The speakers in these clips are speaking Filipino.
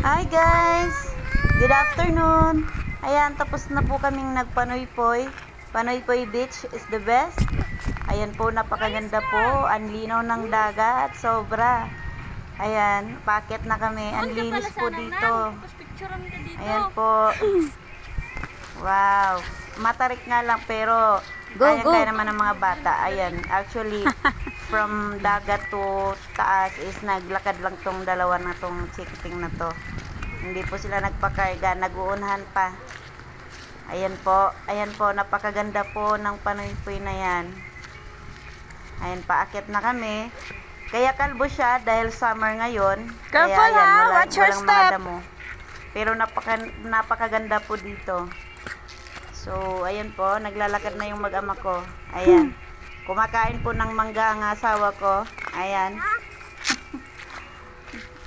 Hi guys! Good afternoon! Ayan, tapos na po kaming nagpanoy-poy. Panoy-poy Beach is the best. Ayan po, napakaganda po. Ang linaw ng dagat, sobra. Ayan, packet na kami. Ang linis po dito. Ayan po. Wow! Matarik nga lang pero kaya naman ng mga bata. Ayan, actually, from dagat to taas is naglakad lang tong dalawa na tong chikiting na to. Hindi po sila nagpakarga, nag-uunhan pa. Ayan po, napakaganda po ng panoy-poy na yan. Ayan, paakit na kami. Kaya kalbo siya dahil summer ngayon. Careful kaya ayan, watch your walang step. mga damo. Pero napakaganda po dito. So, ayan po, naglalakad na yung mag-ama ko. Ayan. Kumakain po ng mangga ang asawa ko. Ayan.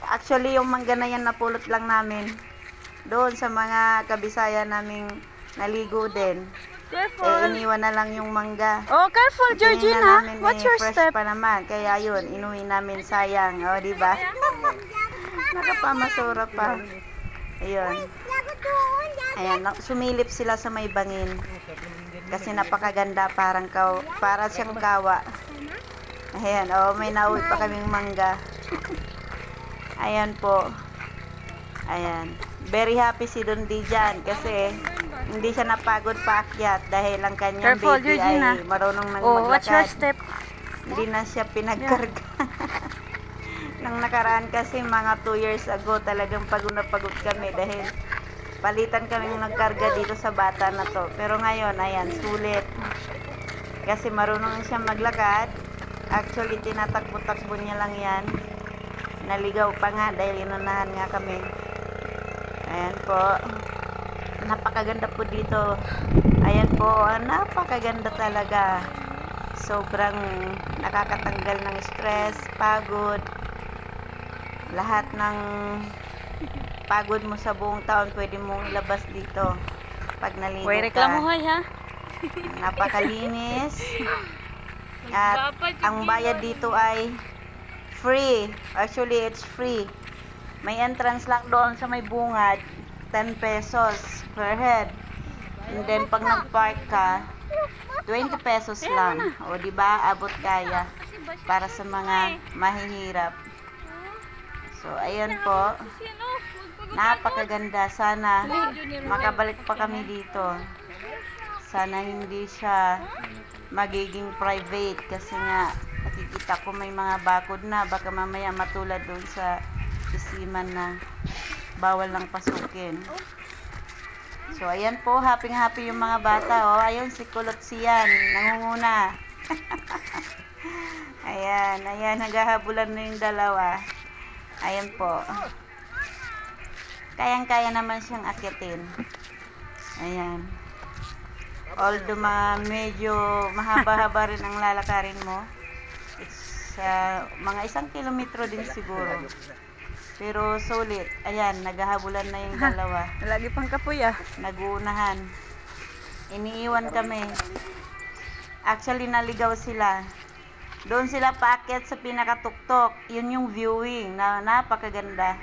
Actually, yung mangga na yan napulot lang namin. Doon sa mga kabisaya naming naligo din. Careful. Iniwan na lang yung mangga. Oh, careful, Georgina. Watch your fresh step. pa naman. Kaya yun, inuwi namin, sayang. O, diba? Nakapamasura pa. Ayun. Ayan, sumilip sila sa may bangin. Kasi napakaganda, para siyang kawa. Ayan, may nauwi pa kaming mangga. Ayan po. Ayan. Very happy si Dundi dyan kasi hindi siya napagod paakyat dahil ang kanyang Careful, baby Georgina. ay marunong nang Oh, watch your maglakad. step. Hindi na siya pinagkarga. Nang nakaraan kasi mga 2 years ago talagang pagod na pagod kami dahil palitan kaming nagkarga dito sa bata na to. Pero ngayon, ayan, sulit. Kasi marunong siya maglakad. Actually, tinatakbo-takbo niya lang yan. Naligaw pa nga dahil inunahan nga kami. Ayan po. Napakaganda po dito. Ayan po, napakaganda talaga. Sobrang nakakatanggal ng stress, pagod. Lahat ng pagod mo sa buong taon pwede mong ilabas dito pag naligo Uy, reklamo ka. hoy ha. Napakalinis. At ang bayad dito ay free. Actually, it's free. May entrance lang doon sa may bungad, 10 pesos per head. And then pag nag-park ka, 20 pesos lang. O di ba, abot kaya para sa mga mahihirap. So, ayan po. Napakaganda. Sana makabalik pa kami dito. Sana hindi siya magiging private kasi nga nakikita ko may mga bakod na. Baka mamaya matulad doon sa isiman na bawal lang pasukin. So, ayan po. Happy yung mga bata. Oh, ayun si Kulot siyan. Nangunguna. Ayan. Naghahabulan na yung dalawa. Ayan po. Kayang-kaya naman siyang akyatin. Ayan. Although medyo mahaba-haba rin ang lalakarin mo. It's mga 1 kilometro din siguro. Pero sulit. Ayan, naghahabulan na yung dalawa. Lagi pang kapoy ah. Naguunahan. Iniiwan kami. Actually, naligaw sila. Doon sila paakyat sa pinakatuktok. Yun yung viewing na napakaganda.